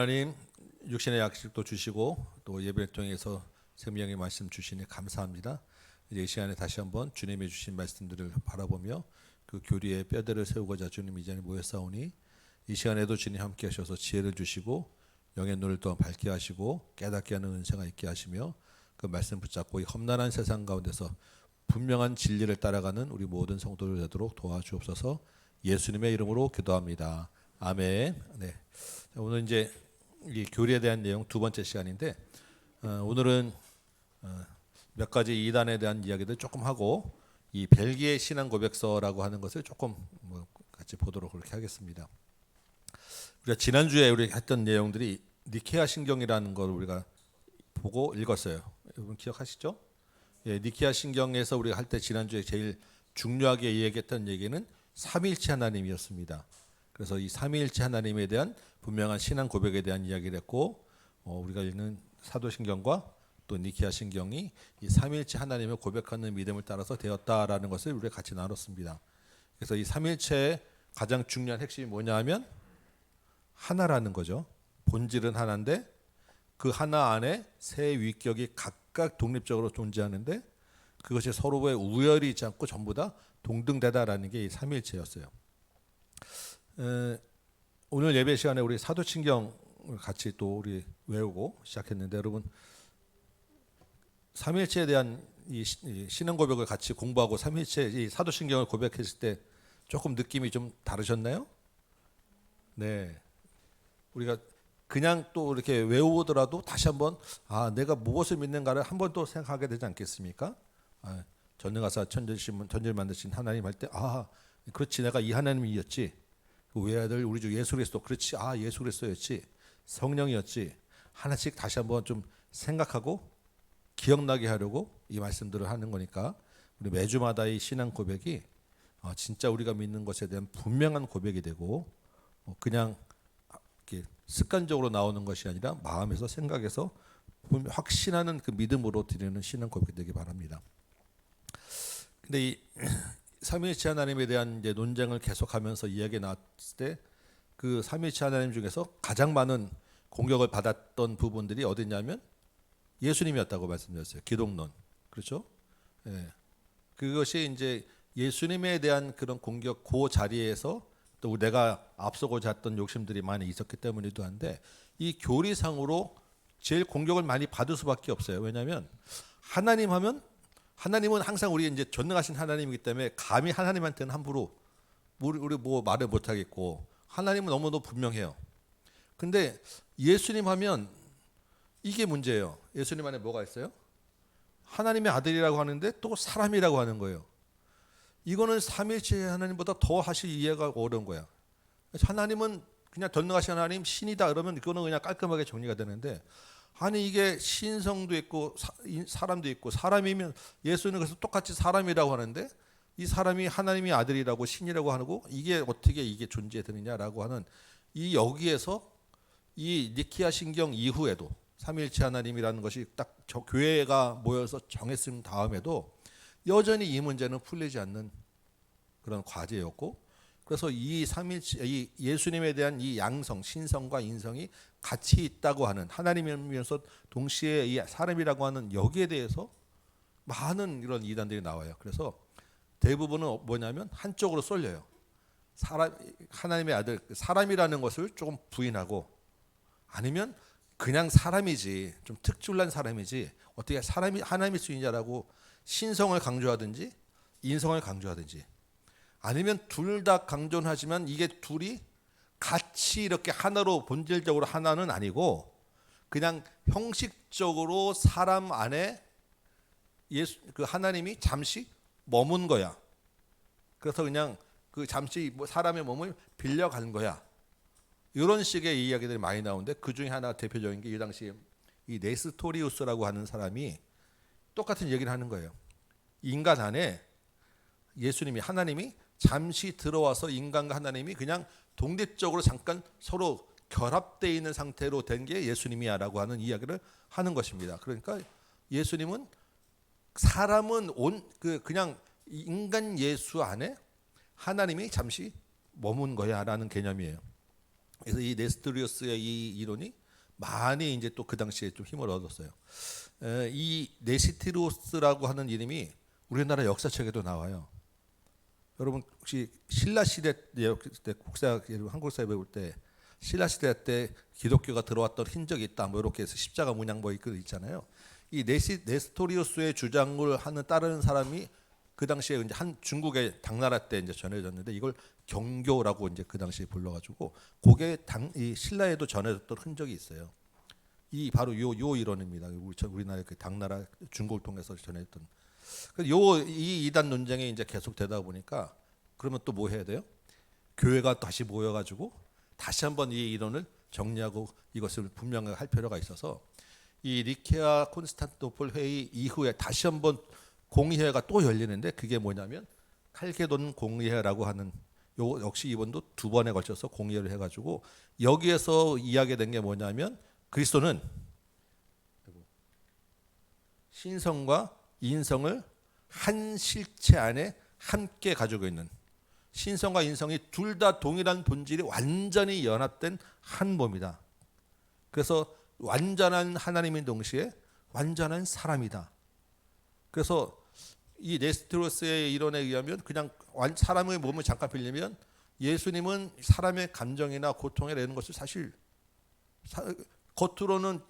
하나님, 육신의 약식도 주시고 또 예배를 통해서 생명의 말씀 주시니 감사합니다. 이제 이 시간에 다시 한번 주님이 주신 말씀들을 바라보며 그 교리의 뼈대를 세우고자 주님 이 자리에 모였사오니, 이 시간에도 주님 함께 하셔서 지혜를 주시고 영의 눈을 또 밝게 하시고 깨닫게 하는 은혜가 있게 하시며, 그 말씀 붙잡고 이 험난한 세상 가운데서 분명한 진리를 따라가는 우리 모든 성도들 되도록 도와주옵소서. 예수님의 이름으로 기도합니다. 아멘. 네. 오늘 이제 이 교리에 대한 내용 두 번째 시간인데, 오늘은 몇 가지 이단에 대한 이야기들 조금 하고 이 벨기에 신앙 고백서라고 하는 것을 조금 같이 보도록 그렇게 하겠습니다. 우리가 지난주에 우리 했던 내용들이 니케아 신경이라는 걸 우리가 보고 읽었어요. 여러분 기억하시죠? 예, 니케아 신경에서 우리가 할 때 지난주에 제일 중요하게 이야기했던 얘기는 삼위일체 하나님이었습니다. 그래서 이 삼위일체 하나님에 대한 분명한 신앙 고백에 대한 이야기를 했고, 우리가 읽는 사도신경과 또 니케아 신경이 이 삼위일체 하나님을 고백하는 믿음을 따라서 되었다라는 것을 우리가 같이 나눴습니다. 그래서 이 삼위일체의 가장 중요한 핵심이 뭐냐 하면 하나라는 거죠. 본질은 하나인데 그 하나 안에 세 위격이 각각 독립적으로 존재하는데 그것이 서로의 우열이 있지 않고 전부 다 동등되다라는 게 이 삼위일체였어요. 오늘 예배 시간에 우리 사도신경을 같이 또 우리 외우고 시작했는데, 여러분 삼위일체에 대한 이 신앙 고백을 같이 공부하고 삼위일체 이 사도신경을 고백했을 때 조금 느낌이 좀 다르셨나요? 네, 우리가 그냥 또 이렇게 외우더라도 다시 한번 내가 무엇을 믿는가를 한번 또 생각하게 되지 않겠습니까? 전능하사 천지를 만드신 하나님 할 때 그렇지, 내가 이 하나님이었지. 그 외아들 우리 주 예수 그리스도, 그렇지, 예수 그리스도였지, 성령이었지. 하나씩 다시 한번 좀 생각하고 기억나게 하려고 이 말씀들을 하는 거니까, 우리 매주마다 이 신앙 고백이 진짜 우리가 믿는 것에 대한 분명한 고백이 되고, 그냥 이렇게 습관적으로 나오는 것이 아니라 마음에서 생각해서 확신하는 그 믿음으로 드리는 신앙 고백이 되기 바랍니다. 근데 이 삼위일체 하나님에 대한 이제 논쟁을 계속하면서 이야기 나왔을 때, 그 삼위일체 하나님 중에서 가장 많은 공격을 받았던 부분들이 어디냐면 예수님이었다고 말씀드렸어요. 기독론, 그렇죠? 예. 그것이 이제 예수님에 대한 그런 공격, 그 자리에서 또 내가 앞서고자 했던 욕심들이 많이 있었기 때문이기도 한데, 이 교리상으로 제일 공격을 많이 받을 수밖에 없어요. 왜냐하면 하나님은 항상 우리 이제 전능하신 하나님이기 때문에 감히 하나님한테는 함부로 우리 뭐 말을 못 하겠고, 하나님은 너무도 분명해요. 근데 예수님 하면 이게 문제예요. 예수님 안에 뭐가 있어요? 하나님의 아들이라고 하는데 또 사람이라고 하는 거예요. 이거는 삼위일체 하나님보다 더 사실 이해가 어려운 거야. 하나님은 그냥 전능하신 하나님 신이다 그러면 그거는 그냥 깔끔하게 정리가 되는데, 아니 이게 신성도 있고 사람도 있고, 사람이면 예수는 그래서 똑같이 사람이라고 하는데 이 사람이 하나님의 아들이라고 신이라고 하고, 이게 어떻게 이게 존재되느냐라고 하는 이 여기에서 이 니케아 신경 이후에도 삼위일체 하나님이라는 것이 딱 교회가 모여서 정했은 다음에도 여전히 이 문제는 풀리지 않는 그런 과제였고, 그래서 이 삼위일체, 이 예수님에 대한 이 양성, 신성과 인성이 같이 있다고 하는, 하나님이면서 동시에 이 사람이라고 하는 여기에 대해서 많은 이런 이단들이 나와요. 그래서 대부분은 뭐냐면 한쪽으로 쏠려요. 하나님의 아들, 사람이라는 것을 조금 부인하고, 아니면 그냥 사람이지, 좀 특출난 사람이지, 어떻게 사람이 하나님일 수 있냐라고 신성을 강조하든지 인성을 강조하든지, 아니면 둘 다 강조는 하지만 이게 둘이 같이 이렇게 하나로 본질적으로 하나는 아니고 그냥 형식적으로 사람 안에 그 하나님이 잠시 머문 거야. 그래서 그냥 그 잠시 사람의 몸을 빌려간 거야. 이런 식의 이야기들이 많이 나오는데, 그 중에 하나 대표적인 게 이 당시 이 네스토리우스라고 하는 사람이 똑같은 얘기를 하는 거예요. 인간 안에 예수님이, 하나님이 잠시 들어와서 인간과 하나님이 그냥 독립적으로 잠깐 서로 결합되어 있는 상태로 된 게 예수님이야라고 하는 이야기를 하는 것입니다. 그러니까 예수님은, 사람은 그냥 인간 예수 안에 하나님이 잠시 머문 거야라는 개념이에요. 그래서 이 네스토리우스의 이 이론이 많이 이제 또 그 당시에 좀 힘을 얻었어요. 이 네시티루스라고 하는 이름이 우리나라 역사책에도 나와요. 여러분 혹시 신라 시대 때 국사 한국사에 배울 때 신라 시대 때 기독교가 들어왔던 흔적이 있다. 뭐 이렇게 해서 십자가 문양 뭐 있잖아요. 이 네스토리우스의 주장을 하는 따르는 사람이 그 당시에 이제 한 중국의 당나라 때 이제 전해졌는데 이걸 경교라고 이제 그 당시에 불러가지고 그게 이 신라에도 전해졌던 흔적이 있어요. 이 바로 요 이론입니다. 우리나라 그 당나라 중국을 통해서 전해졌던. 이 이단 논쟁이 이제 계속되다 보니까 그러면 또 뭐 해야 돼요? 교회가 다시 모여가지고 다시 한번 이 이론을 정리하고 이것을 분명하게 할 필요가 있어서 이 니케아 콘스탄티노플 회의 이후에 다시 한번 공의회가 또 열리는데 그게 뭐냐면 칼게돈 공의회라고 하는 요 역시 이번도 두 번에 걸쳐서 공의회를 해가지고 여기에서 이야기된 게 뭐냐면 그리스도는 신성과 인성을 한 실체 안에 함께 가지고 있는 신성과 인성이 둘 다 동일한 본질이 완전히 연합된 한 몸이다. 그래서 완전한 하나님인 동시에 완전한 사람이다. 그래서 이 네스토리우스의 이론에 의하면 그냥 사람의 몸을 잠깐 빌리면 예수님은 사람의 감정이나 고통에 내는 것을 사실 겉으로는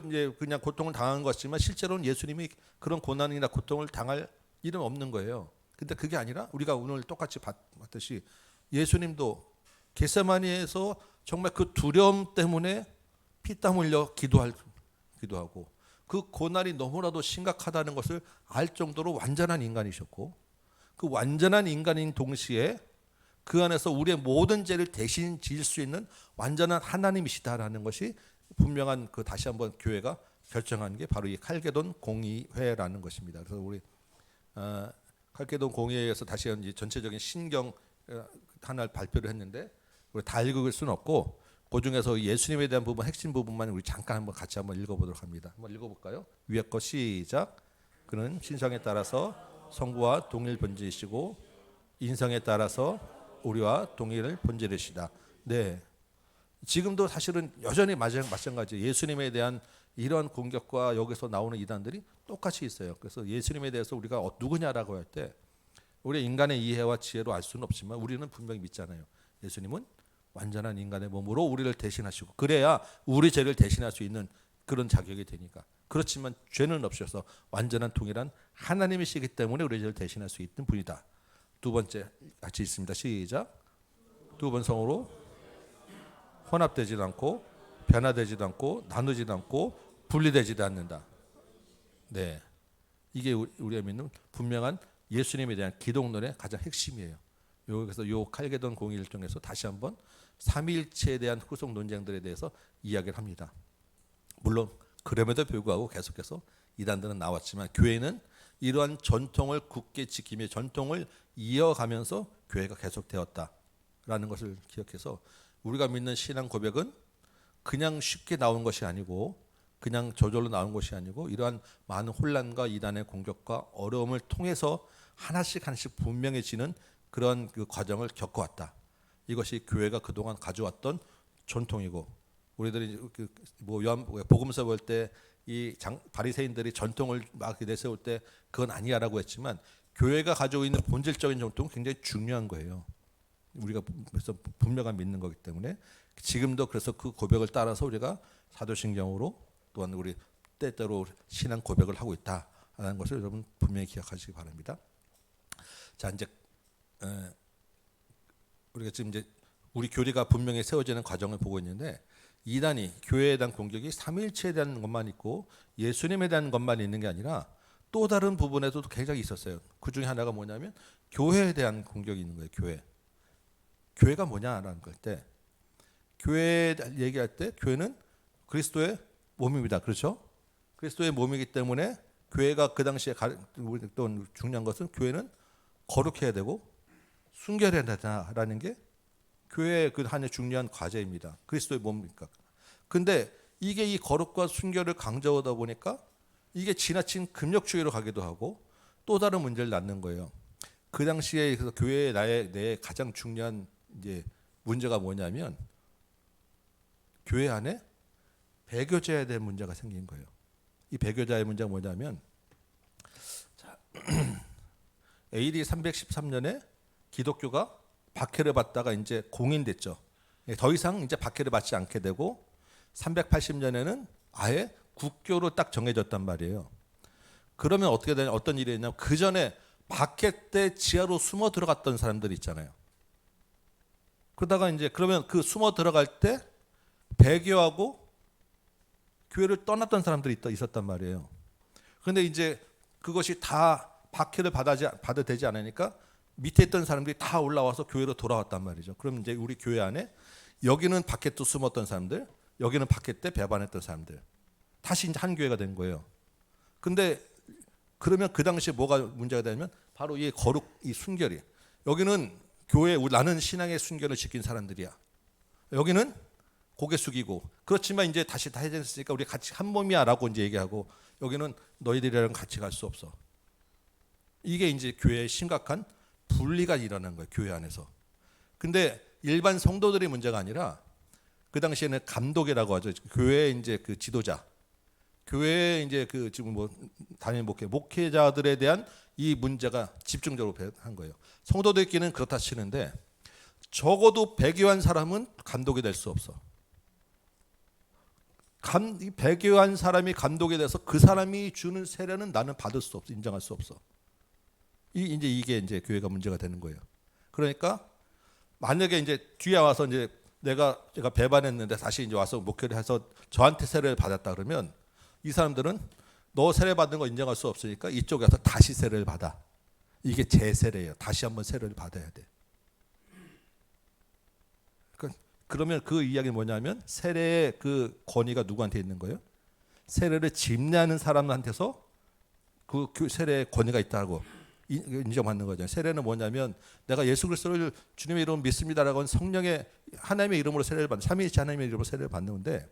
이제 그냥 고통을 당한 것이지만 실제로는 예수님이 그런 고난이나 고통을 당할 일은 없는 거예요. 근데 그게 아니라 우리가 오늘 똑같이 봤듯이 예수님도 겟세마니에서 정말 그 두려움 때문에 피땀 흘려 기도하고 그 고난이 너무나도 심각하다는 것을 알 정도로 완전한 인간이셨고 그 완전한 인간인 동시에 그 안에서 우리의 모든 죄를 대신 지을 수 있는 완전한 하나님이시다라는 것이 분명한 그 다시 한번 교회가 결정한 게 바로 이 칼게돈 공의회라는 것입니다. 그래서 우리 칼게돈 공의회에서 다시 이제 전체적인 신경 하나를 발표를 했는데 우리 다 읽을 수는 없고 그 중에서 예수님에 대한 부분 핵심 부분만 우리 잠깐 한번 같이 한번 읽어보도록 합니다. 한번 읽어볼까요? 위에 거 시작. 그는 신성에 따라서 성부와 동일 본질이시고 인성에 따라서 우리와 동일 본질이시다. 네. 지금도 사실은 여전히 마찬가지 예수님에 대한 이런 공격과 여기서 나오는 이단들이 똑같이 있어요. 그래서 예수님에 대해서 우리가 누구냐라고 할 때 우리 인간의 이해와 지혜로 알 수는 없지만 우리는 분명히 믿잖아요. 예수님은 완전한 인간의 몸으로 우리를 대신하시고 그래야 우리 죄를 대신할 수 있는 그런 자격이 되니까. 그렇지만 죄는 없어서 완전한 동일한 하나님이시기 때문에 우리 죄를 대신할 수 있는 분이다. 두 번째 같이 있습니다. 시작. 두 번 성으로 혼합되지도 않고 변화되지도 않고 나누지도 않고 분리되지도 않는다. 네, 이게 우리가 믿는 분명한 예수님에 대한 기독론의 가장 핵심이에요. 여기서 요 칼게돈 공의를 통해서 다시 한번 삼위일체에 대한 후속 논쟁들에 대해서 이야기를 합니다. 물론 그럼에도 불구하고 계속해서 이단들은 나왔지만 교회는 이러한 전통을 굳게 지키며 전통을 이어가면서 교회가 계속되었다라는 것을 기억해서 우리가 믿는 신앙 고백은 그냥 쉽게 나온 것이 아니고 그냥 저절로 나온 것이 아니고 이러한 많은 혼란과 이단의 공격과 어려움을 통해서 하나씩 분명해지는 그런 그 과정을 겪어왔다. 이것이 교회가 그동안 가져왔던 전통이고 우리들이 뭐 복음서 볼 때 이 바리새인들이 전통을 막 내세울 때 그건 아니야라고 했지만 교회가 가지고 있는 본질적인 전통은 굉장히 중요한 거예요. 우리가 그래서 분명한 믿는 거기 때문에 지금도 그래서 그 고백을 따라서 우리가 사도신경으로 또한 우리 때때로 신앙 고백을 하고 있다라는 것을 여러분 분명히 기억하시기 바랍니다. 자 이제 우리가 지금 이제 우리 교리가 분명히 세워지는 과정을 보고 있는데 이단이 교회에 대한 공격이 삼위일체에 대한 것만 있고 예수님에 대한 것만 있는 게 아니라 또 다른 부분에서도 굉장히 있었어요. 그 중에 하나가 뭐냐면 교회에 대한 공격이 있는 거예요. 교회가 뭐냐라는 걸 때 교회 얘기할 때 교회는 그리스도의 몸입니다. 그렇죠? 그리스도의 몸이기 때문에 교회가 그 당시에 또 중요한 것은 교회는 거룩해야 되고 순결해야 된다라는 게 교회의 그 하나의 중요한 과제입니다. 그리스도의 몸이니까. 근데 이게 이 거룩과 순결을 강조하다 보니까 이게 지나친 금욕주의로 가기도 하고 또 다른 문제를 낳는 거예요. 그 당시에 그래서 교회의 내 가장 중요한 이제 문제가 뭐냐면 교회 안에 배교자에 대한 문제가 생긴 거예요. 이 배교자의 문제가 뭐냐면 AD 313년에 기독교가 박해를 받다가 이제 공인됐죠. 더 이상 이제 박해를 받지 않게 되고 380년에는 아예 국교로 딱 정해졌단 말이에요. 그러면 어떻게 되냐? 어떤 일이 있냐면 그 전에 박해 때 지하로 숨어 들어갔던 사람들이 있잖아요. 그러다가 이제 그러면 그 숨어 들어갈 때 배교하고 교회를 떠났던 사람들이 있었단 말이에요. 그런데 이제 그것이 다 박해를 받아 되지 않으니까 밑에 있던 사람들이 다 올라와서 교회로 돌아왔단 말이죠. 그럼 이제 우리 교회 안에 여기는 박해 때 숨었던 사람들, 여기는 박해 때 배반했던 사람들, 다시 이제 한 교회가 된 거예요. 근데 그러면 그 당시에 뭐가 문제가 되냐면 바로 이 거룩, 이 순결이, 여기는 교회, 나는 신앙의 순결을 지킨 사람들이야. 여기는 고개 숙이고, 그렇지만 이제 다시 다 해졌으니까 우리 같이 한 몸이야라고 이제 얘기하고, 여기는 너희들이랑 같이 갈 수 없어. 이게 이제 교회의 심각한 분리가 일어난 거예요, 교회 안에서. 근데 일반 성도들의 문제가 아니라 그 당시에는 감독이라고 하죠. 교회 이제 그 지도자, 교회 이제 그 지금 뭐 담임 목회자들에 대한 이 문제가 집중적으로 한 거예요. 성도들끼리는 그렇다 치는데 적어도 배교한 사람은 감독이 될 수 없어. 배교한 사람이 감독이 돼서 그 사람이 주는 세례는 나는 받을 수 없어, 인정할 수 없어. 이게 이제 교회가 문제가 되는 거예요. 그러니까 만약에 이제 뒤에 와서 이제 제가 배반했는데 다시 이제 와서 목회를 해서 저한테 세례를 받았다 그러면 이 사람들은 너 세례 받는 거 인정할 수 없으니까 이쪽에 와서 다시 세례를 받아. 이게 재세례예요. 다시 한번 세례를 받아야 돼. 그러면 그 이야기는 뭐냐면 세례의 그 권위가 누구한테 있는 거예요? 세례를 집례하는 사람한테서 그 세례의 권위가 있다고 인정받는 거죠. 세례는 뭐냐면 내가 예수 그리스도를 주님의 이름으로 믿습니다라고 하는 성령의 하나님의 이름으로 세례를 받는, 삼위일체 하나님의 이름으로 세례를 받는데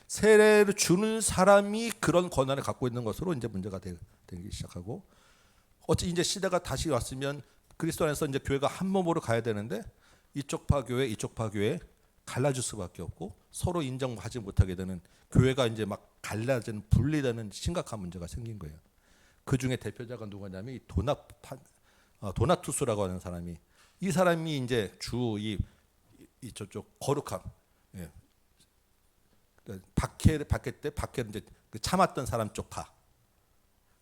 세례를 주는 사람이 그런 권한을 갖고 있는 것으로 이제 문제가 되기 시작하고, 어찌 이제 시대가 다시 왔으면 그리스도 안에서 이제 교회가 한 몸으로 가야 되는데 이쪽 파 교회 이쪽 파 교회 갈라질 수밖에 없고 서로 인정하지 못하게 되는, 교회가 이제 막 갈라지는, 분리되는 심각한 문제가 생긴 거예요. 그 중에 대표자가 누구냐면 이 도나투스라고 하는 사람이, 이 사람이 이제 이 저쪽 거룩함, 예. 박해 때 박해를 이제 참았던 사람 쪽 파.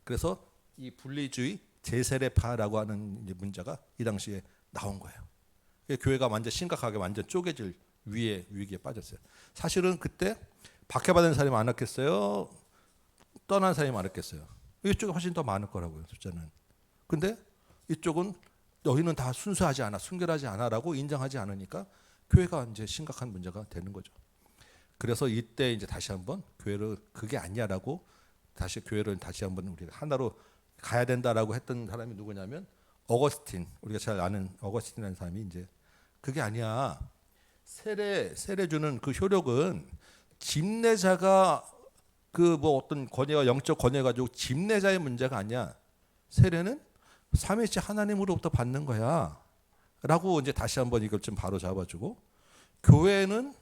그래서 이 분리주의 제세례파라고 하는 이제 문제가 이 당시에 나온 거예요. 교회가 완전 심각하게 완전 쪼개질 위기에 빠졌어요. 사실은 그때 박해받은 사람이 많았겠어요? 떠난 사람이 많았겠어요? 이쪽이 훨씬 더 많을 거라고요, 숫자는. 근데 이쪽은 너희는 다 순수하지 않아, 순결하지 않아라고 인정하지 않으니까 교회가 이제 심각한 문제가 되는 거죠. 그래서 이때 이제 다시 한번 교회를 그게 아니야라고 다시 교회를 다시 한번 우리가 하나로 가야 된다라고 했던 사람이 누구냐면 어거스틴, 우리가 잘 아는 어거스틴이라는 사람이 이제 그게 아니야. 세례 주는 그 효력은 집례자가 그 뭐 어떤 권위가 영적 권위 가지고 집례자의 문제가 아니야. 세례는 삼위일체 하나님으로부터 받는 거야라고 이제 다시 한번 이걸 좀 바로 잡아주고, 교회는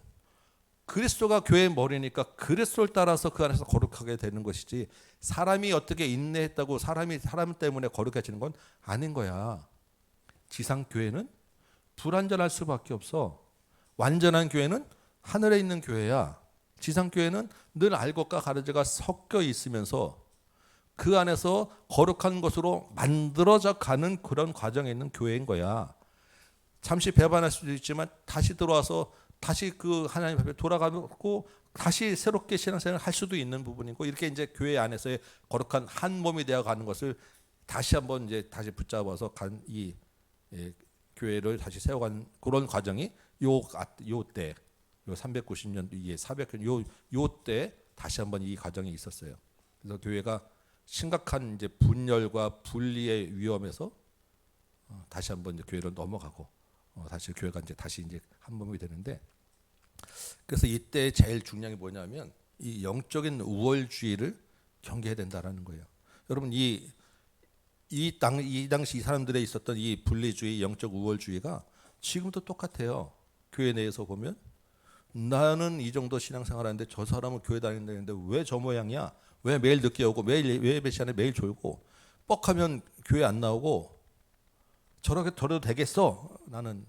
그리스도가 교회의 머리니까 그리스도를 따라서 그 안에서 거룩하게 되는 것이지 사람이 어떻게 인내했다고 사람 때문에 거룩해지는 건 아닌 거야. 지상 교회는 불완전할 수밖에 없어. 완전한 교회는 하늘에 있는 교회야. 지상 교회는 늘 알것과 가르쳐가 섞여 있으면서 그 안에서 거룩한 것으로 만들어져 가는 그런 과정에 있는 교회인 거야. 잠시 배반할 수도 있지만 다시 들어와서 다시 그 하나님 앞에 돌아가고 다시 새롭게 신앙생활을 할 수도 있는 부분이고, 이렇게 이제 교회 안에서의 거룩한 한 몸이 되어 가는 것을 다시 한번 이제 다시 붙잡아서 이 교회를 다시 세워가는 그런 과정이 요때 390년 이게 400년 요때 다시 한번 이 과정이 있었어요. 그래서 교회가 심각한 이제 분열과 분리의 위험에서 다시 한번 이제 교회를 넘어가고 다시 교회가 이제 다시 이제 한 몸이 되는데, 그래서 이때 제일 중요한 게 뭐냐면 이 영적인 우월주의를 경계해야 된다라는 거예요. 여러분 이 당시 이 사람들에 있었던 이 분리주의, 영적 우월주의가 지금도 똑같아요. 교회 내에서 보면 나는 이 정도 신앙생활하는데 저 사람은 교회 다닌다는데 왜 저 모양이야? 왜 매일 늦게 오고 매일 예배 시간에 매일 졸고 뻑하면 교회 안 나오고 저렇게 저래도 되겠어? 나는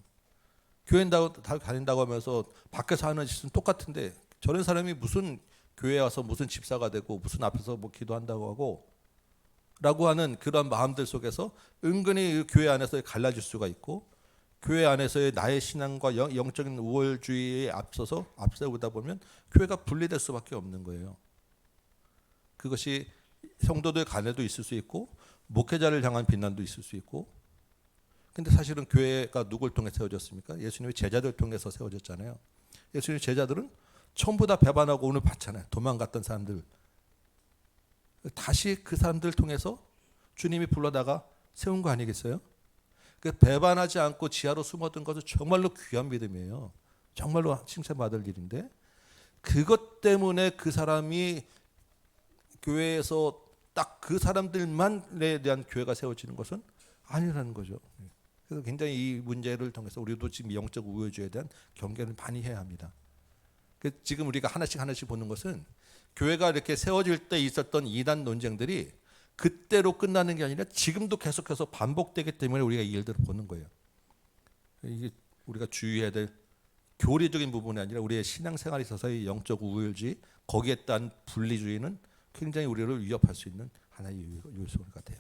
교회 다닌다고 하면서 밖에서 하는 짓은 똑같은데 저런 사람이 무슨 교회 와서 무슨 집사가 되고 무슨 앞에서 뭐 기도한다고 하고 라고 하는 그런 마음들 속에서 은근히 교회 안에서 갈라질 수가 있고 교회 안에서의 나의 신앙과 영적인 우월주의에 앞세우다 보면 교회가 분리될 수밖에 없는 거예요. 그것이 성도들 간에도 있을 수 있고 목회자를 향한 비난도 있을 수 있고 근데 사실은 교회가 누굴 통해 세워졌습니까? 예수님의 제자들 통해서 세워졌잖아요. 예수님의 제자들은 전부 다 배반하고 오늘 봤잖아요. 도망갔던 사람들 다시 그 사람들 통해서 주님이 불러다가 세운 거 아니겠어요? 그 배반하지 않고 지하로 숨어든 것은 정말로 귀한 믿음이에요. 정말로 칭찬받을 일인데 그것 때문에 그 사람이 교회에서 딱 그 사람들만에 대한 교회가 세워지는 것은 아니라는 거죠. 그래서 굉장히 이 문제를 통해서 우리도 지금 영적 우월주의에 대한 경계를 많이 해야 합니다. 지금 우리가 하나씩 보는 것은 교회가 이렇게 세워질 때 있었던 이단 논쟁들이 그때로 끝나는 게 아니라 지금도 계속해서 반복되기 때문에 우리가 이 일들을 보는 거예요. 이게 우리가 주의해야 될 교리적인 부분이 아니라 우리의 신앙생활에 있어서의 영적 우월주의 거기에 따른 분리주의는 굉장히 우리를 위협할 수 있는 하나의 요소 같아요.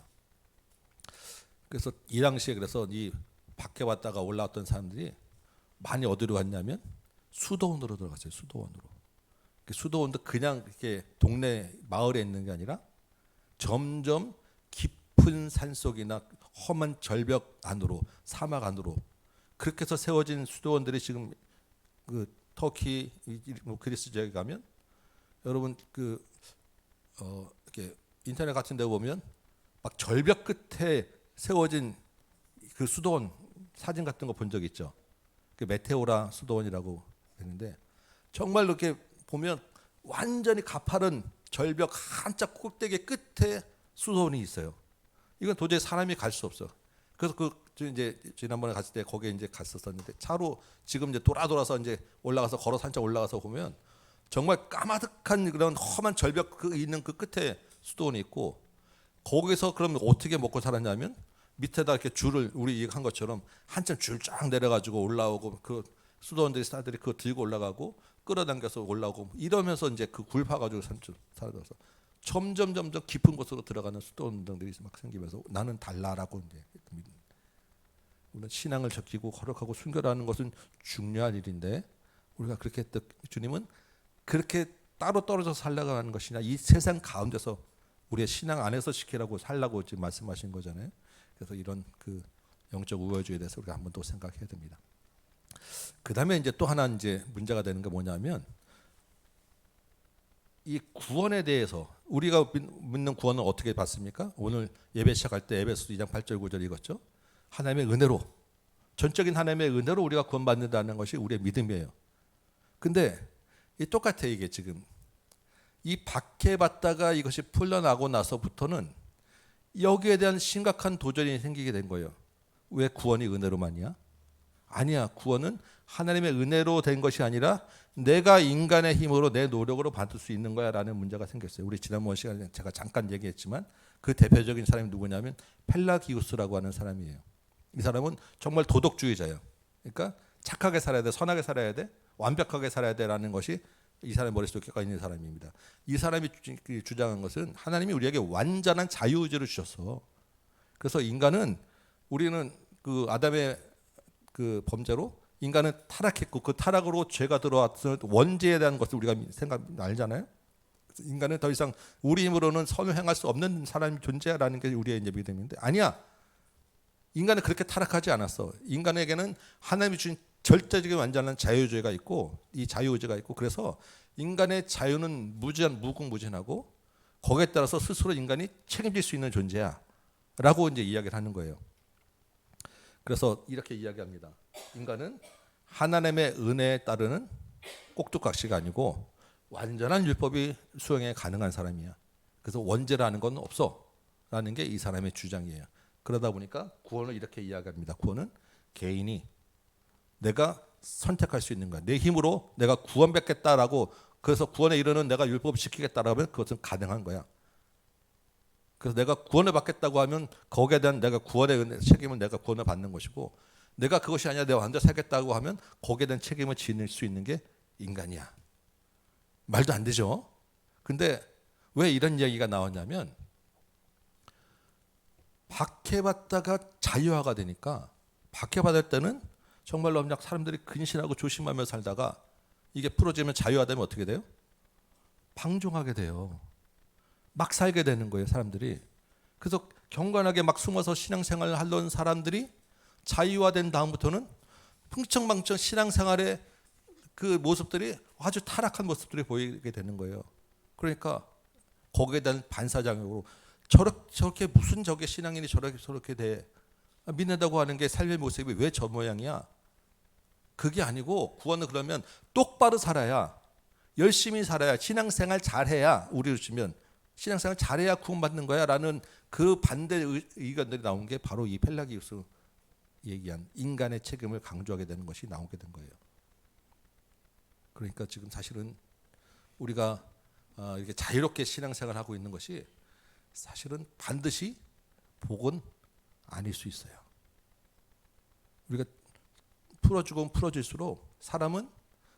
그래서 이 당시에 그래서 이 밖에 왔다가 올라왔던 사람들이 많이 어디로 갔냐면 수도원으로 들어갔어요. 수도원도 그냥 이렇게 동네 마을에 있는 게 아니라 점점 깊은 산속이나 험한 절벽 안으로 사막 안으로 그렇게 해서 세워진 수도원들이 지금 그 터키 그리스 지역에 가면 여러분 이렇게 인터넷 같은 데 보면 막 절벽 끝에 세워진 그 수도원 사진 같은 거 본 적 있죠. 그 메테오라 수도원이라고 했는데 정말 이렇게 보면 완전히 가파른 절벽 한짝 꼭대기 끝에 수도원이 있어요. 이건 도저히 사람이 갈 수 없어. 그래서 이제 지난번에 갔을 때 거기에 이제 갔었는데 차로 지금 이제 돌아서 이제 올라가서 걸어 산책 올라가서 보면 정말 까마득한 그런 험한 절벽 있는 그 끝에 수도원이 있고 거기서 그럼 어떻게 먹고 살았냐면 밑에다 이렇게 줄을 우리 한 것처럼 한참 줄 쫙 내려가지고 올라오고 그 수도원들이 사람들이 그거 들고 올라가고 끌어당겨서 올라오고 이러면서 이제 그 굴 파가지고 살아서 점점 깊은 곳으로 들어가는 수도원들이 막 생기면서 나는 달라라고 이제 우리는 신앙을 지키고 거룩하고 순결하는 것은 중요한 일인데 우리가 그렇게 주님은 그렇게 따로 떨어져서 살려고 하는 것이냐 이 세상 가운데서 우리의 신앙 안에서 지키라고 살라고 지금 말씀하신 거잖아요. 그래서 이런 그 영적 우월주의에 대해서 우리가 한번 또 생각해야 됩니다. 그 다음에 이제 또 하나 이제 문제가 되는 게 뭐냐면 이 구원에 대해서 우리가 믿는 구원은 어떻게 받습니까? 오늘 예배 시작할 때 에베소서 2장 8절 9절 읽었죠. 하나님의 은혜로 전적인 하나님의 은혜로 우리가 구원받는다는 것이 우리의 믿음이에요. 근데 이 똑같아 이게 지금 이 박해받다가 이것이 풀려나고 나서부터는 여기에 대한 심각한 도전이 생기게 된 거예요. 왜 구원이 은혜로만이야? 아니야. 구원은 하나님의 은혜로 된 것이 아니라 내가 인간의 힘으로 내 노력으로 받을 수 있는 거야 라는 문제가 생겼어요. 우리 지난번 시간에 제가 잠깐 얘기했지만 그 대표적인 사람이 누구냐면 펠라기우스라고 하는 사람이에요. 이 사람은 정말 도덕주의자예요. 그러니까 착하게 살아야 돼, 선하게 살아야 돼, 완벽하게 살아야 돼라는 것이 이 사람의 머릿속에 있는 사람입니다. 이 사람이 주장한 것은 하나님이 우리에게 완전한 자유의지를 주셨어. 그래서 우리는 그 아담의 그 범죄로 인간은 타락했고 그 타락으로 죄가 들어왔을 원죄에 대한 것을 우리가 알잖아요. 인간은 더 이상 우리 힘으로는 선을 행할 수 없는 사람이 존재라는 게 우리의 이제 믿음인데 아니야. 인간은 그렇게 타락하지 않았어. 인간에게는 하나님이 주신 절대적인 완전한 자유의지가 있고 이 자유의지가 있고 그래서 인간의 자유는 무궁무진하고 거기에 따라서 스스로 인간이 책임질 수 있는 존재야라고 이제 이야기를 하는 거예요. 그래서 이렇게 이야기합니다. 인간은 하나님의 은혜에 따르는 꼭두각시가 아니고 완전한 율법이 수행에 가능한 사람이야. 그래서 원죄라는 건 없어라는 게 이 사람의 주장이에요. 그러다 보니까 구원을 이렇게 이야기합니다. 구원은 개인이 내가 선택할 수 있는 거야. 내 힘으로 내가 구원받겠다라고, 그래서 구원에 이르는 내가 율법을 지키겠다라고 하면 그것은 가능한 거야. 그래서 내가 구원을 받겠다고 하면 거기에 대한 내가 구원의 책임은 내가 구원을 받는 것이고, 내가 그것이 아니라 내가 완전 살겠다고 하면 거기에 대한 책임을 지닐 수 있는 게 인간이야. 말도 안 되죠. 근데 왜 이런 이야기가 나왔냐면, 박해받다가 자유화가 되니까, 박해받을 때는 정말로 그냥 사람들이 근신하고 조심하며 살다가 이게 풀어지면 자유화되면 어떻게 돼요? 방종하게 돼요. 막 살게 되는 거예요, 사람들이. 그래서 경건하게 막 숨어서 신앙생활을 하던 사람들이 자유화된 다음부터는 흥청망청 신앙생활의 그 모습들이 아주 타락한 모습들이 보이게 되는 거예요. 그러니까 거기에 대한 반사작용으로 저렇게 무슨 저게 신앙인이 저렇게 돼, 믿는다고 하는 게 삶의 모습이 왜 저 모양이야? 그게 아니고, 구원은 그러면 똑바로 살아야, 열심히 살아야, 신앙생활 잘해야, 우리로 치면 신앙생활 잘해야 구원받는 거야 라는 그 반대 의견들이 나온 게 바로 이 펠라기우스 얘기한 인간의 책임을 강조하게 되는 것이 나오게 된 거예요. 그러니까 지금 사실은 우리가 이렇게 자유롭게 신앙생활을 하고 있는 것이 사실은 반드시 복은 아닐 수 있어요. 우리가 풀어주고 풀어질수록 사람은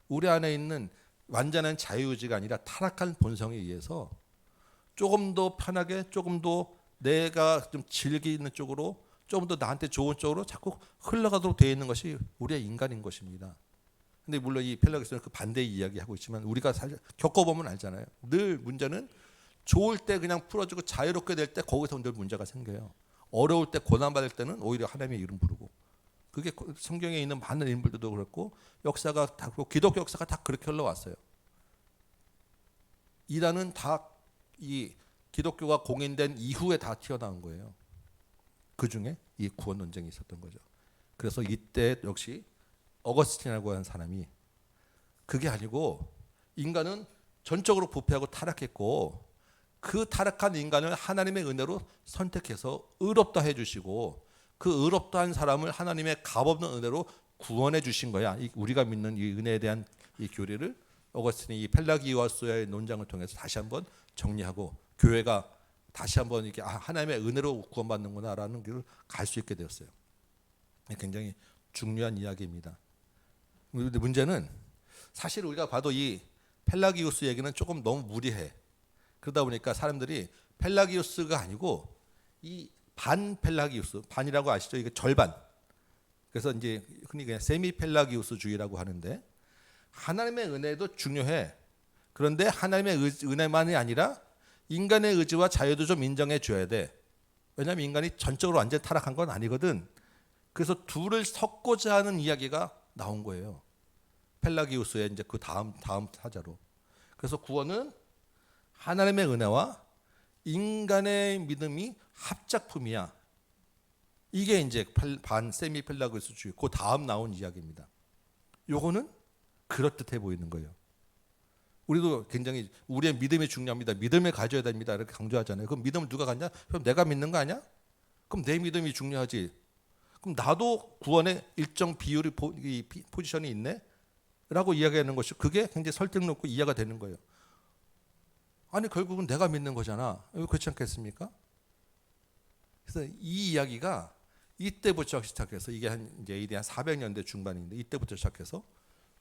우리 안에 있는 완전한 자유의지가 아니라 타락한 본성에 의해서 조금 더 편하게, 조금 더 내가 좀 즐기는 쪽으로, 조금 더 나한테 좋은 쪽으로 자꾸 흘러가도록 되어 있는 것이 우리의 인간인 것입니다. 근데 물론 이 펠라기우스는 그 반대의 이야기하고 있지만 우리가 겪어보면 알잖아요. 늘 문제는 좋을 때 그냥 풀어주고 자유롭게 될 때 거기서 늘 문제가 생겨요. 어려울 때, 고난받을 때는 오히려 하나님의 이름 부르고, 그게 성경에 있는 많은 인물들도 그렇고 역사가 다, 기독교 역사가 다 그렇게 흘러왔어요. 이단은 다 이 기독교가 공인된 이후에 다 튀어나온 거예요. 그 중에 이 구원 논쟁이 있었던 거죠. 그래서 이때 역시 어거스틴이라고 하는 사람이, 그게 아니고 인간은 전적으로 부패하고 타락했고 그 타락한 인간을 하나님의 은혜로 선택해서 의롭다 해주시고, 그 의롭다 한 사람을 하나님의 값없는 은혜로 구원해 주신 거야. 우리가 믿는 이 은혜에 대한 이 교리를 어거스틴이 이 펠라기우스의 논장을 통해서 다시 한번 정리하고, 교회가 다시 한번 이렇게 하나님의 은혜로 구원받는구나라는 길을 갈 수 있게 되었어요. 굉장히 중요한 이야기입니다. 근데 문제는 사실 우리가 봐도 이 펠라기우스 얘기는 조금 너무 무리해. 그러다 보니까 사람들이 펠라기우스가 아니고 이 반 펠라기우스, 반이라고 아시죠? 이게 절반. 그래서 이제 흔히 그냥 세미 펠라기우스주의라고 하는데, 하나님의 은혜도 중요해. 그런데 하나님의 은혜만이 아니라 인간의 의지와 자유도 좀 인정해 줘야 돼. 왜냐하면 인간이 전적으로 완전 타락한 건 아니거든. 그래서 둘을 섞고자 하는 이야기가 나온 거예요. 펠라기우스의 이제 그 다음 타자로. 그래서 구원은 하나님의 은혜와 인간의 믿음이 합작품이야. 이게 이제 반 세미 펠라기우스주의 그 다음 나온 이야기입니다. 요거는 그럴듯해 보이는 거예요. 우리도 굉장히 우리의 믿음이 중요합니다. 믿음을 가져야 됩니다. 이렇게 강조하잖아요. 그럼 믿음을 누가 갖냐? 그럼 내가 믿는 거 아니야? 그럼 내 믿음이 중요하지. 그럼 나도 구원의 일정 비율이 포지션이 있네? 라고 이야기하는 것이, 그게 굉장히 설득 높고 이해가 되는 거예요. 아니 결국은 내가 믿는 거잖아. 그렇지 않겠습니까? 그래서 이 이야기가 이때부터 시작해서, 이게 이제 AD 한 400년대 중반인데 이때부터 시작해서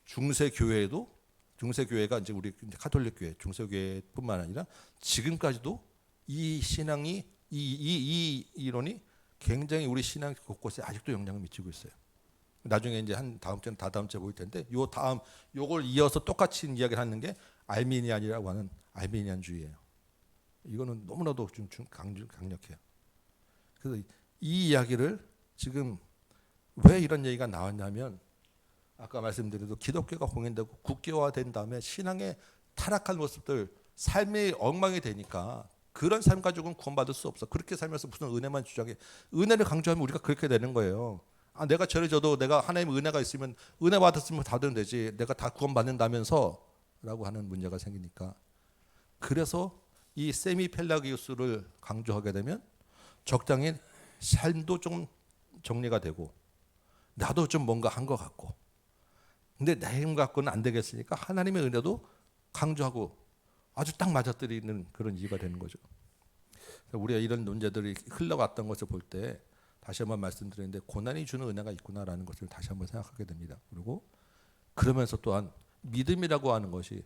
중세교회가 이제 우리 가톨릭 교회, 중세교회뿐만 아니라 지금까지도 이 신앙이 이 이론이 굉장히 우리 신앙 곳곳에 아직도 영향을 미치고 있어요. 나중에 이제 한 다음 주에 보일 텐데, 요걸 이어서 똑같이 이야기를 하는 게 알미니안이라고 하는 알미니안주의예요. 이거는 너무나도 좀 강력해요. 그래서 이 이야기를 지금 왜 이런 얘기가 나왔냐면, 아까 말씀드린 대로 기독교가 공인되고 국교화된 다음에 신앙의 타락한 모습들, 삶이 엉망이 되니까 그런 삶 가지고는 구원받을 수 없어. 그렇게 살면서 무슨 은혜만 주장해. 은혜를 강조하면 우리가 그렇게 되는 거예요. 내가 저래져도 내가 하나님의 은혜가 있으면, 은혜 받았으면 다 되면 되지, 내가 다 구원받는다면서 라고 하는 문제가 생기니까. 그래서 이 세미 펠라기우스를 강조하게 되면 적당히 삶도 좀 정리가 되고 나도 좀 뭔가 한 것 같고, 근데 내 힘 갖고는 안 되겠으니까 하나님의 은혜도 강조하고 아주 딱 맞아떨리는 그런 이유가 되는 거죠. 우리가 이런 문제들이 흘러갔던 것을 볼 때 다시 한번 말씀드리는데 고난이 주는 은혜가 있구나라는 것을 다시 한번 생각하게 됩니다. 그리고 그러면서 또한 믿음이라고 하는 것이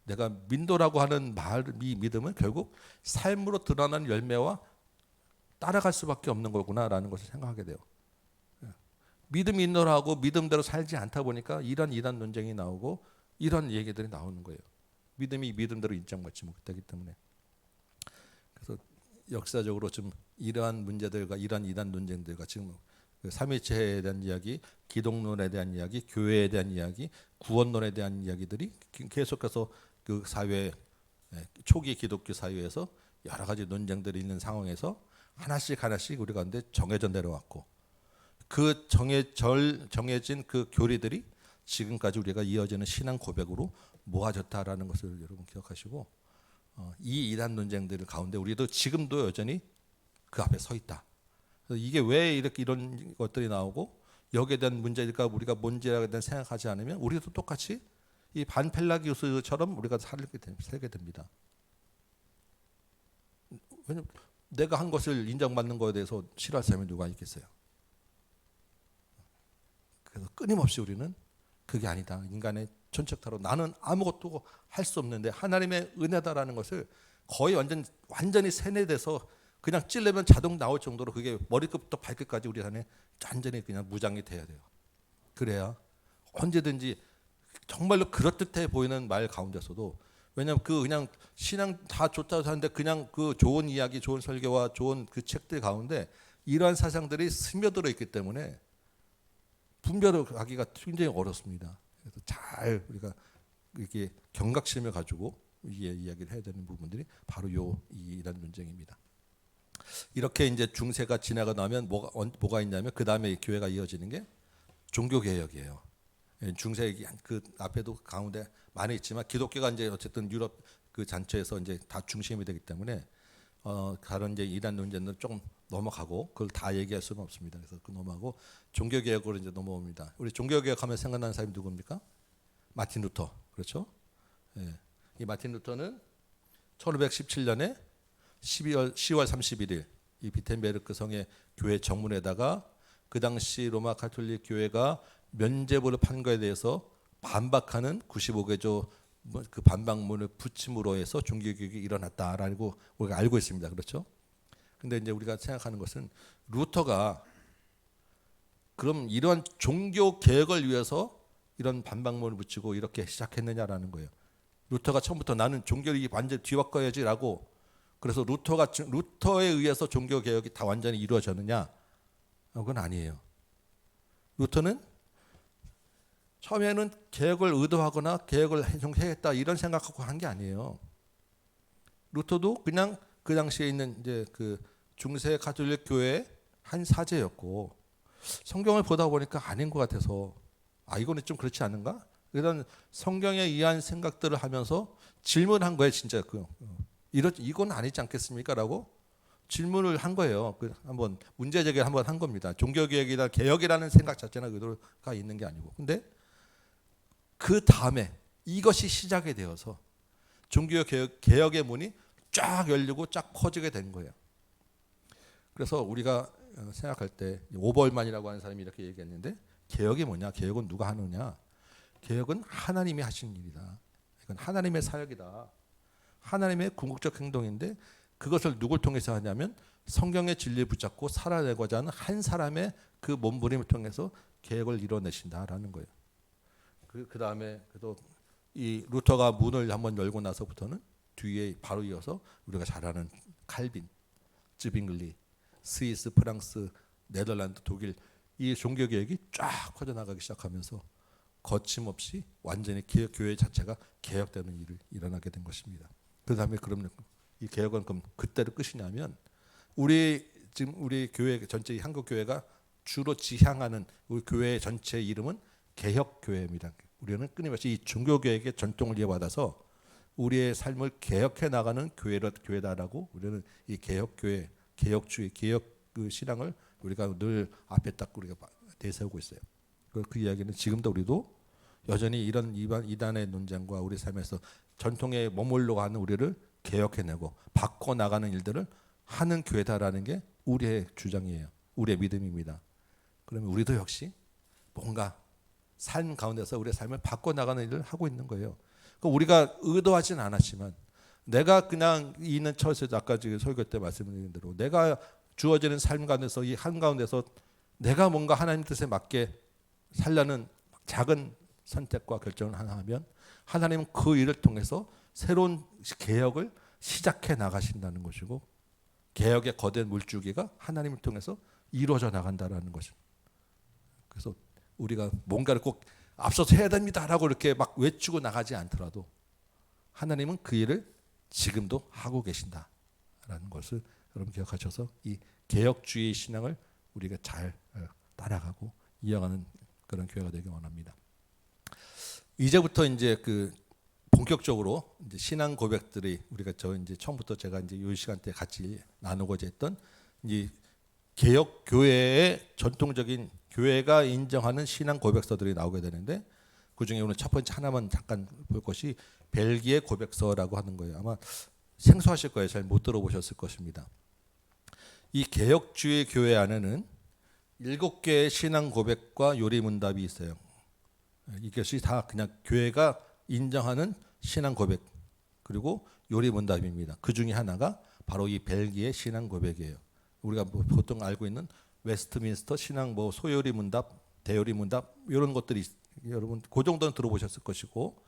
내가 민도라고 하는 이 믿음은 결국 삶으로 드러나는 열매와 따라갈 수밖에 없는 거구나라는 것을 생각하게 돼요. 믿음이 인도하고 믿음대로 살지 않다 보니까 이런 이단 논쟁이 나오고 이런 얘기들이 나오는 거예요. 믿음이 믿음대로 인정받지 못하기 때문에. 그래서 역사적으로 좀 이러한 문제들과 이러한 이단 논쟁들과 지금 삼위일체에 대한 이야기, 기독론에 대한 이야기, 교회에 대한 이야기, 구원론에 대한 이야기들이 계속해서 그 사회 초기 기독교 사회에서 여러 가지 논쟁들이 있는 상황에서 하나씩 우리 가운데 정해져 내려왔고 그 정해진 그 교리들이 지금까지 우리가 이어지는 신앙 고백으로 모아졌다라는 것을 여러분 기억하시고 이 이단 논쟁들 가운데 우리도 지금도 여전히 그 앞에 서 있다. 그래서 이게 왜 이렇게 이런 것들이 나오고 여기에 대한 문제가 우리가 뭔지에 대한 생각하지 않으면 우리도 똑같이 이 반펠라기우스처럼 우리가 살게 됩니다. 왜냐면 내가 한 것을 인정받는 것에 대해서 싫어할 사람이 누가 있겠어요? 그래서 끊임없이 우리는 그게 아니다. 인간의 천척타로 나는 아무것도 할 수 없는데 하나님의 은혜다라는 것을 거의 완전히 세뇌돼서 그냥 찔르면 자동 나올 정도로 그게 머리끝부터 발끝까지 우리 안에 완전히 그냥 무장이 돼야 돼요. 그래야 언제든지 정말로 그럴듯해 보이는 말 가운데서도 왜냐하면 그 그냥 신앙 다 좋다고 하는데 그냥 그 좋은 이야기, 좋은 설교와 좋은 그 책들 가운데 이러한 사상들이 스며들어 있기 때문에 분별하기가 굉장히 어렵습니다. 그래서 잘 우리가 이렇게 경각심을 가지고 이야기를 해야 되는 부분들이 바로 이런 논쟁입니다. 이렇게 이제 중세가 지나가 나면 뭐가 있냐면 그 다음에 교회가 이어지는 게 종교 개혁이에요. 중세 그 앞에도 가운데 많이 있지만 기독교가 이제 어쨌든 유럽 그 잔처에서 이제 다 중심이 되기 때문에 다른 이제 이단 논쟁은 조금 넘어가고 그걸 다 얘기할 수는 없습니다. 그래서 그 넘어가고 종교 개혁으로 이제 넘어옵니다. 우리 종교 개혁하면 생각나는 사람이 누굽니까? 마틴 루터, 그렇죠? 예. 이 마틴 루터는 1517년에 10월 31일 이 비텐베르크 성의 교회 정문에다가 그 당시 로마 가톨릭 교회가 면죄부를 판 거에 대해서 반박하는 95개조 그 반박문을 붙임으로 해서 종교개혁이 일어났다라고 우리가 알고 있습니다. 그렇죠? 근데 이제 우리가 생각하는 것은 루터가 그럼 이러한 종교 개혁을 위해서 이런 반박문을 붙이고 이렇게 시작했느냐라는 거예요. 루터가 처음부터 나는 종교를 완전히 뒤바꿔야지라고 그래서 루터에 의해서 종교 개혁이 다 완전히 이루어졌느냐? 그건 아니에요. 루터는 처음에는 개혁을 의도하거나 개혁을 해야겠다 이런 생각하고 한 게 아니에요. 루터도 그냥 그 당시에 있는 이제 그 중세 가톨릭 교회의 한 사제였고 성경을 보다 보니까 아닌 것 같아서 이거는 좀 그렇지 않은가? 이런 성경에 의한 생각들을 하면서 질문한 거예요, 진짜 이건 아니지 않겠습니까?라고 질문을 한 거예요. 한번 문제 제기를 한번 한 겁니다. 종교 개혁이나 개혁이라는 생각 자체나 의도가 있는 게 아니고, 근데 그 다음에 이것이 시작이 되어서 종교 개혁의 문이 쫙 열리고 쫙 퍼지게 된 거예요. 그래서 우리가 생각할 때 오버홀만이라고 하는 사람이 이렇게 얘기했는데 개혁이 뭐냐? 개혁은 누가 하느냐? 개혁은 하나님이 하신 일이다. 이건 하나님의 사역이다. 하나님의 궁극적 행동인데 그것을 누굴 통해서 하냐면 성경의 진리를 붙잡고 살아내고자 하는 한 사람의 그 몸부림을 통해서 개혁을 이뤄내신다라는 거예요. 그 다음에 그래도 이 루터가 문을 한번 열고 나서부터는 뒤에 바로 이어서 우리가 잘 아는 칼빈, 즈빙글리, 스위스, 프랑스, 네덜란드, 독일 이 종교 개혁이 쫙 퍼져나가기 시작하면서 거침없이 완전히 교회 자체가 개혁되는 일이 일어나게 된 것입니다. 그 다음에 그럼 이 개혁은 그럼 그때로 끝이냐면 지금 우리 교회 전체 한국 교회가 주로 지향하는 우리 교회 전체의 이름은 개혁 교회입니다. 우리는 끊임없이 이 종교 개혁의 전통을 이어받아서 우리의 삶을 개혁해 나가는 교회다라고 우리는 이 개혁 교회, 개혁주의, 개혁 그 신앙을 우리가 늘 앞에 딱 우리가 내세우고 있어요. 그 이야기는 지금도 우리도 여전히 이런 이단의 논쟁과 우리 삶에서 전통에 머물러 가는 우리를 개혁해내고 바꿔 나가는 일들을 하는 교회다라는 게 우리의 주장이에요. 우리의 믿음입니다. 그러면 우리도 역시 뭔가 삶 가운데서 우리의 삶을 바꿔 나가는 일을 하고 있는 거예요. 그러니까 우리가 의도하진 않았지만 내가 그냥 있는 처에서 아까 설교 때 말씀드린 대로 내가 주어지는 삶 가운데서 이 한가운데서 내가 뭔가 하나님 뜻에 맞게 살려는 작은 선택과 결정을 하나 하면 하나님은 그 일을 통해서 새로운 개혁을 시작해 나가신다는 것이고 개혁의 거대한 물줄기가 하나님을 통해서 이루어져 나간다는 것입니다. 그래서 우리가 뭔가를 꼭 앞서서 해야 됩니다라고 이렇게 막 외치고 나가지 않더라도 하나님은 그 일을 지금도 하고 계신다라는 것을 여러분 기억하셔서 이 개혁주의 신앙을 우리가 잘 따라가고 이어가는 그런 교회가 되길 원합니다. 이제부터 이제 본격적으로 이제 신앙 고백들이 우리가 이제 처음부터 제가 이제 이 시간 때 같이 나누고자 했던 이 개혁 교회의 전통적인 교회가 인정하는 신앙 고백서들이 나오게 되는데 그 중에 오늘 첫 번째 하나만 잠깐 볼 것이 벨기에 고백서라고 하는 거예요. 아마 생소하실 거예요. 잘 못 들어보셨을 것입니다. 이 개혁주의 교회 안에는 7개의 신앙 고백과 요리 문답이 있어요. 이것이 다 그냥 교회가 인정하는 신앙 고백 그리고 요리 문답입니다. 그 중에 하나가 바로 이 벨기에 신앙 고백이에요. 우리가 보통 알고 있는 웨스트민스터 신앙 소요리 문답, 대요리 문답 이런 것들이 여러분 그 정도는 들어보셨을 것이고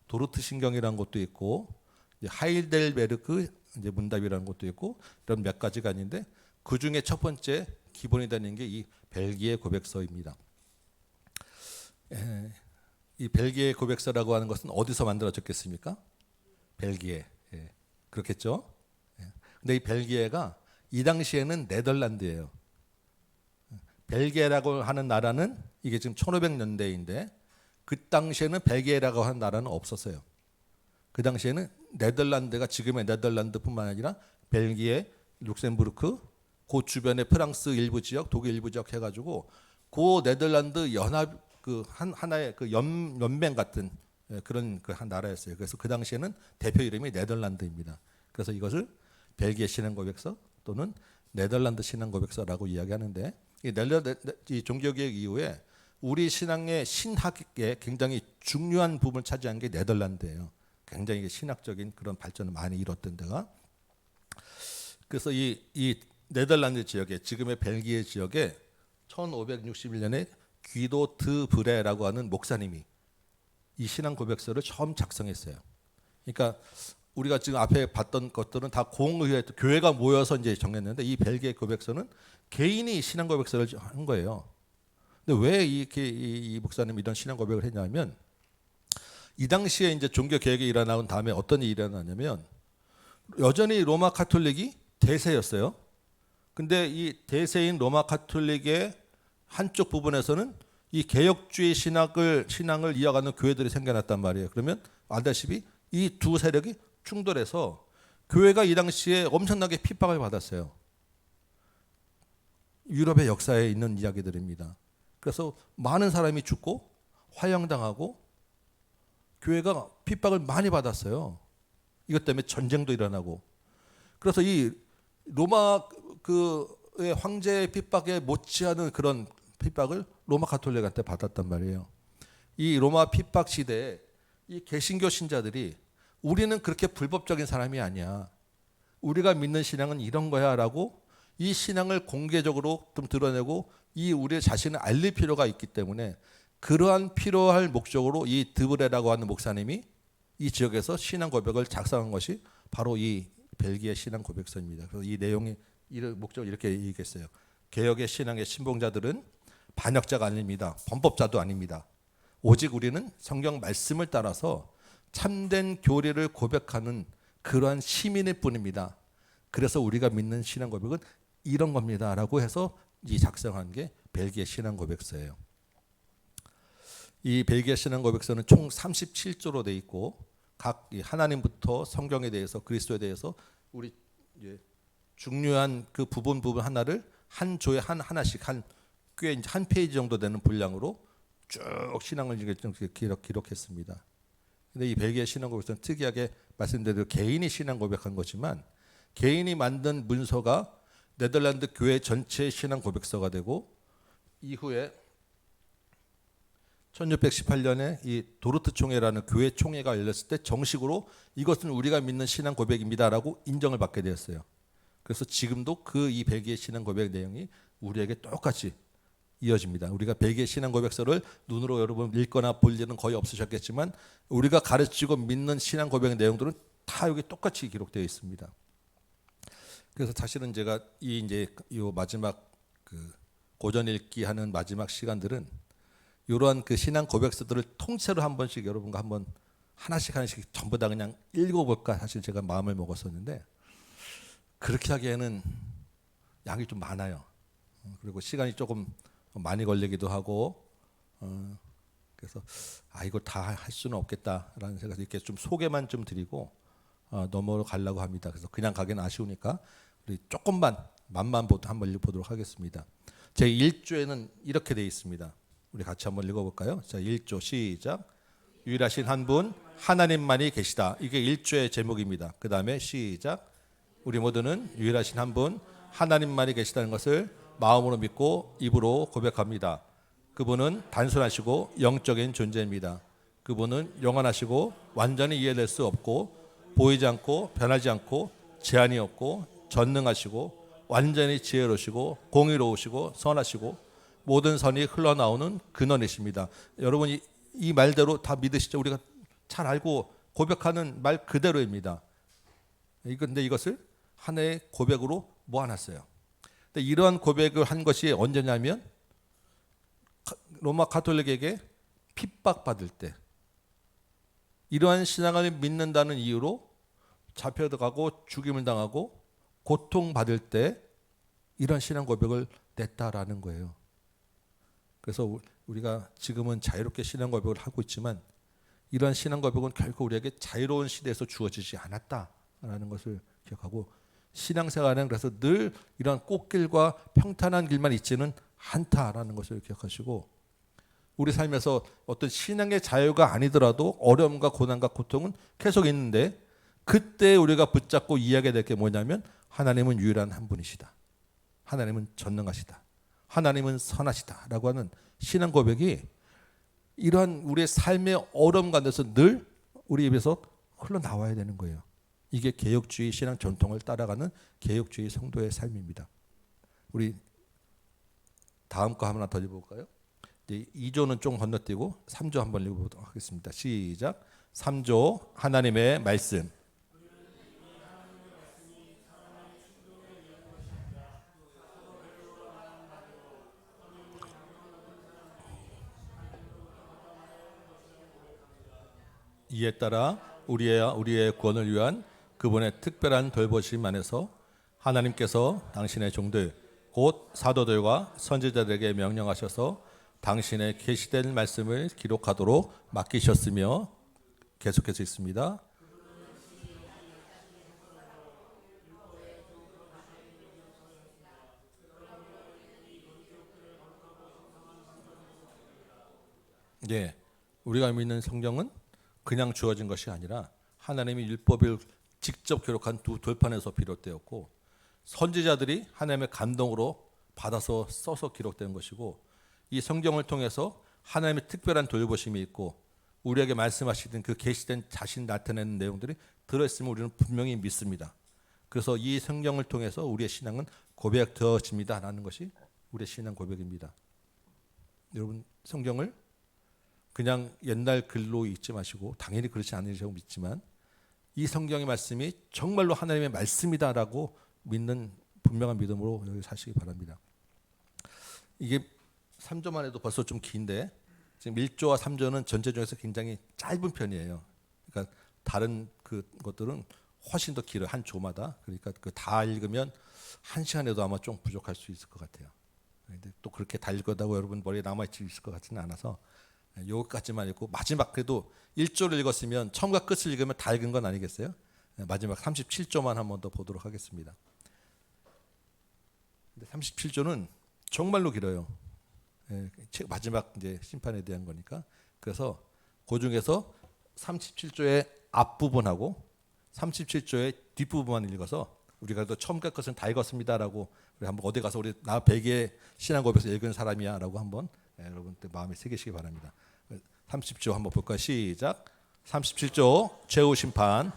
도르트 신경이라는 것도 있고 하이델베르크 이제 문답이라는 것도 있고 이런 몇 가지가 있는데 그 중에 첫 번째 기본이 되는 게 이 벨기에 고백서입니다. 이 벨기에 고백서라고 하는 것은 어디서 만들어졌겠습니까? 벨기에. 그렇겠죠? 근데 이 벨기에가 이 당시에는 네덜란드예요. 벨기에라고 하는 나라는 이게 지금 1500년대인데 그 당시에는 벨기에라고 하는 나라는 없었어요. 그 당시에는 네덜란드가 지금의 네덜란드뿐만 아니라 벨기에, 룩셈부르크, 그 주변에 프랑스 일부 지역, 독일 일부 지역 해가지고 그 네덜란드 연합 하나의 연맹 같은 그런 한 나라였어요. 그래서 그 당시에는 대표 이름이 네덜란드입니다. 그래서 이것을 벨기에 신앙 고백서 또는 네덜란드 신앙 고백서라고 이야기하는데 이 종교개혁 이후에 우리 신앙의 신학에 굉장히 중요한 부분을 차지한 게 네덜란드예요. 굉장히 신학적인 그런 발전을 많이 이뤘던 데가. 그래서 이 네덜란드 지역에 지금의 벨기에 지역에 1561년에 귀도 드 브레라고 하는 목사님이 이 신앙 고백서를 처음 작성했어요. 그러니까 우리가 지금 앞에 봤던 것들은 다 공의회 교회가 모여서 이제 정했는데 이 벨기에 고백서는 개인이 신앙 고백서를 한 거예요. 근데 왜 이 목사님이 이런 신앙 고백을 했냐면 이 당시에 이제 종교 개혁이 일어나온 다음에 어떤 일이 일어나냐면 여전히 로마 가톨릭이 대세였어요. 근데 이 대세인 로마 가톨릭의 한쪽 부분에서는 이 개혁주의 신앙을 이어가는 교회들이 생겨났단 말이에요. 그러면 알다시피 이 두 세력이 충돌해서 교회가 이 당시에 엄청나게 핍박을 받았어요. 유럽의 역사에 있는 이야기들입니다. 그래서 많은 사람이 죽고 화형당하고 교회가 핍박을 많이 받았어요. 이것 때문에 전쟁도 일어나고. 그래서 이 로마 의 황제의 핍박에 못지않은 그런 핍박을 로마 가톨릭한테 받았단 말이에요. 이 로마 핍박 시대에 이 개신교 신자들이 우리는 그렇게 불법적인 사람이 아니야. 우리가 믿는 신앙은 이런 거야라고 이 신앙을 공개적으로 좀 드러내고 이 우리 자신을 알릴 필요가 있기 때문에 그러한 필요할 목적으로 이 드브레라고 하는 목사님이 이 지역에서 신앙 고백을 작성한 것이 바로 이 벨기에 신앙 고백서입니다. 그래서 이 내용이 이런 목적을 이렇게 얘기했어요. 개혁의 신앙의 신봉자들은 반역자가 아닙니다. 범법자도 아닙니다. 오직 우리는 성경 말씀을 따라서 참된 교리를 고백하는 그러한 시민일 뿐입니다. 그래서 우리가 믿는 신앙 고백은 이런 겁니다라고 해서 이 작성한 게 벨기에 신앙 고백서예요. 이 벨기에 신앙 고백서는 총 37조로 돼 있고 각 하나님부터 성경에 대해서 그리스도에 대해서 우리 중요한 그 부분 하나를 한 조에 하나씩 꽤 한 페이지 정도 되는 분량으로 쭉 신앙을 기록했습니다. 근데 이 벨기에 신앙 고백서는 특이하게 말씀드린 개인이 신앙 고백한 거지만 개인이 만든 문서가 네덜란드 교회 전체의 신앙 고백서가 되고 이후에 1618년에 이 도르트 총회라는 교회 총회가 열렸을 때 정식으로 이것은 우리가 믿는 신앙 고백입니다라고 인정을 받게 되었어요. 그래서 지금도 그 이 벨기에 신앙 고백 내용이 우리에게 똑같이 이어집니다. 우리가 벨기에 신앙 고백서를 눈으로 여러분 읽거나 볼 일은 거의 없으셨겠지만 우리가 가르치고 믿는 신앙 고백 내용들은 다 여기 똑같이 기록되어 있습니다. 그래서 사실은 제가 이 마지막 그 고전 읽기 하는 마지막 시간들은 이러한 그 신앙 고백서들을 통째로 한 번씩 여러분과 한번 하나씩 전부 다 그냥 읽어볼까 사실 제가 마음을 먹었었는데 그렇게 하기에는 양이 좀 많아요. 그리고 시간이 조금 많이 걸리기도 하고 그래서 이거 다 할 수는 없겠다라는 생각에서 이렇게 좀 소개만 좀 드리고 넘어가려고 합니다. 그래서 그냥 가기는 아쉬우니까 우리 조금만 맛만 한번 읽어보도록 하겠습니다. 제 1조에는 이렇게 되어 있습니다. 우리 같이 한번 읽어볼까요? 자, 1조 시작. 유일하신 한 분 하나님만이 계시다. 이게 1조의 제목입니다. 그 다음에 시작. 우리 모두는 유일하신 한 분 하나님만이 계시다는 것을 마음으로 믿고 입으로 고백합니다. 그분은 단순하시고 영적인 존재입니다. 그분은 영원하시고 완전히 이해될 수 없고 보이지 않고 변하지 않고 제한이 없고 전능하시고 완전히 지혜로우시고 공의로우시고 선하시고 모든 선이 흘러나오는 근원이십니다. 여러분 이 말대로 다 믿으시죠? 우리가 잘 알고 고백하는 말 그대로입니다. 근데 이것을 하나의 고백으로 모아놨어요. 근데 이러한 고백을 한 것이 언제냐면 로마 가톨릭에게 핍박받을 때 이러한 신앙을 믿는다는 이유로 잡혀가고 죽임을 당하고 고통받을 때 이런 신앙 고백을 냈다라는 거예요. 그래서 우리가 지금은 자유롭게 신앙 고백을 하고 있지만 이러한 신앙 고백은 결코 우리에게 자유로운 시대에서 주어지지 않았다라는 것을 기억하고 신앙생활은 그래서 늘 이런 꽃길과 평탄한 길만 있지는 않다라는 것을 기억하시고 우리 삶에서 어떤 신앙의 자유가 아니더라도 어려움과 고난과 고통은 계속 있는데 그때 우리가 붙잡고 이해하게 될 게 뭐냐면 하나님은 유일한 한 분이시다. 하나님은 전능하시다. 하나님은 선하시다라고 하는 신앙 고백이 이러한 우리의 삶의 어려움 가운데서 늘 우리 입에서 흘러나와야 되는 거예요. 이게 개혁주의 신앙 전통을 따라가는 개혁주의 성도의 삶입니다. 우리 다음 거 하나 더 읽어볼까요? 2조는 좀 건너뛰고 3조 한번 읽어보도록 하겠습니다. 시작. 3조 하나님의 말씀. 이에 따라 우리의 구원을 위한 그분의 특별한 돌보심 안에서 하나님께서 당신의 종들 곧 사도들과 선지자들에게 명령하셔서 당신의 계시된 말씀을 기록하도록 맡기셨으며 계속해서 있습니다. 네, 우리가 믿는 성경은 그냥 주어진 것이 아니라 하나님이 율법을 직접 기록한 두 돌판에서 비롯되었고 선지자들이 하나님의 감동으로 받아서 써서 기록된 것이고 이 성경을 통해서 하나님의 특별한 돌보심이 있고 우리에게 말씀하시던 그 계시된 자신 나타내는 내용들이 들어있음을 우리는 분명히 믿습니다. 그래서 이 성경을 통해서 우리의 신앙은 고백되어집니다라는 것이 우리의 신앙 고백입니다. 여러분 성경을 그냥 옛날 글로 읽지 마시고 당연히 그렇지 않으시라고 믿지만 이 성경의 말씀이 정말로 하나님의 말씀이다라고 믿는 분명한 믿음으로 여기 사시기 바랍니다. 이게 3조만 해도 벌써 좀 긴데 지금 1조와 3조는 전체 중에서 굉장히 짧은 편이에요. 그러니까 다른 그 것들은 훨씬 더 길어요. 한 조마다. 그러니까 그 다 읽으면 1시간에도 아마 좀 부족할 수 있을 것 같아요. 근데 또 그렇게 다 읽었다고 여러분 머리에 남아있을 것 같지는 않아서 여기까지만 읽고 마지막 그래도 1조를 읽었으면 처음과 끝을 읽으면 다 읽은 건 아니겠어요? 마지막 37조만 한 번 더 보도록 하겠습니다. 근데 37조는 정말로 길어요. 마지막 이제 심판에 대한 거니까. 그래서 그 중에서 37조의 앞부분하고 37조의 뒷부분만 읽어서 우리가 또 처음 갈 것은 다 읽었습니다라고 우리 한번 어디 가서 우리 나 100의 신앙 고백에서 읽은 사람이야라고 한번 여러분 마음에 새기시기 바랍니다. 30조 한번 볼까요? 시작. 37조 최후 심판.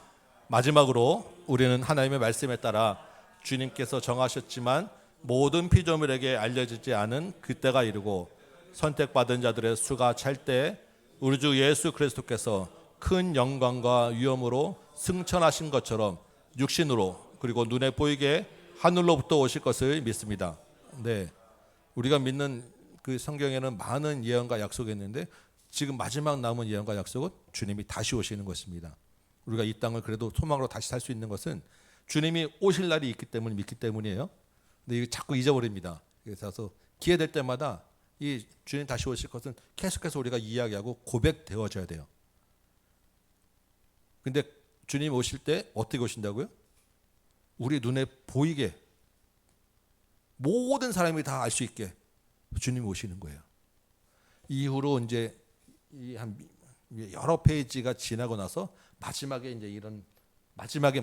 마지막으로 우리는 하나님의 말씀에 따라 주님께서 정하셨지만 모든 피조물에게 알려지지 않은 그때가 이르고 선택받은 자들의 수가 찰 때 우리 주 예수 그리스도께서 큰 영광과 위엄으로 승천하신 것처럼 육신으로 그리고 눈에 보이게 하늘로부터 오실 것을 믿습니다. 네, 우리가 믿는 그 성경에는 많은 예언과 약속이 있는데 지금 마지막 남은 예언과 약속은 주님이 다시 오시는 것입니다. 우리가 이 땅을 그래도 소망으로 다시 살 수 있는 것은 주님이 오실 날이 있기 때문에 믿기 때문이에요. 근데 이거 자꾸 잊어버립니다. 그래서 기회 될 때마다 이 주님 다시 오실 것은 계속해서 우리가 이야기하고 고백되어져야 돼요. 근데 주님 오실 때 어떻게 오신다고요? 우리 눈에 보이게 모든 사람이 다 알 수 있게 주님 오시는 거예요. 이후로 이제 한 여러 페이지가 지나고 나서 마지막에 이제 이런 마지막에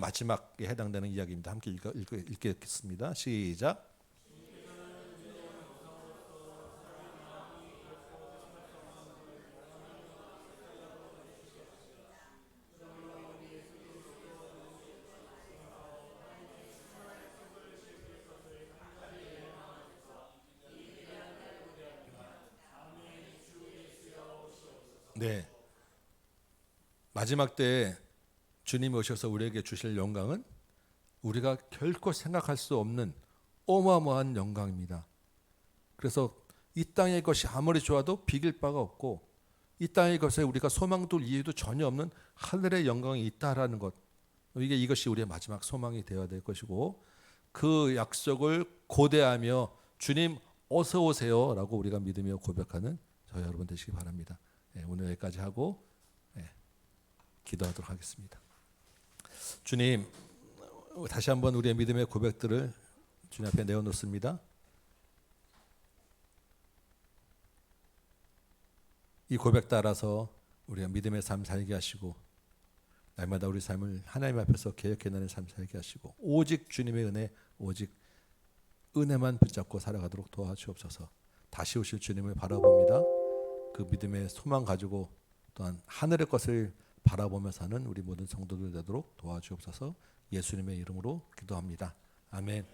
해당되는 이야기입니다. 함께 읽겠습니다. 시작. 네. 마지막 때에 주님이 오셔서 우리에게 주실 영광은 우리가 결코 생각할 수 없는 어마어마한 영광입니다. 그래서 이 땅의 것이 아무리 좋아도 비길 바가 없고 이 땅의 것에 우리가 소망 둘 이유도 전혀 없는 하늘의 영광이 있다라는 것, 이것이 우리의 마지막 소망이 되어야 될 것이고 그 약속을 고대하며 주님 어서 오세요 라고 우리가 믿으며 고백하는 저희 여러분 되시기 바랍니다. 오늘 여기까지 하고 기도하도록 하겠습니다. 주님, 다시 한번 우리의 믿음의 고백들을 주님 앞에 내어놓습니다. 이 고백 따라서 우리가 믿음의 삶 살게 하시고 날마다 우리 삶을 하나님 앞에서 개혁해내는 삶 살게 하시고 오직 주님의 은혜, 오직 은혜만 붙잡고 살아가도록 도와주옵소서. 다시 오실 주님을 바라봅니다. 그 믿음의 소망 가지고 또한 하늘의 것을 바라보며 사는 우리 모든 성도들 되도록 도와주옵소서. 예수님의 이름으로 기도합니다. 아멘.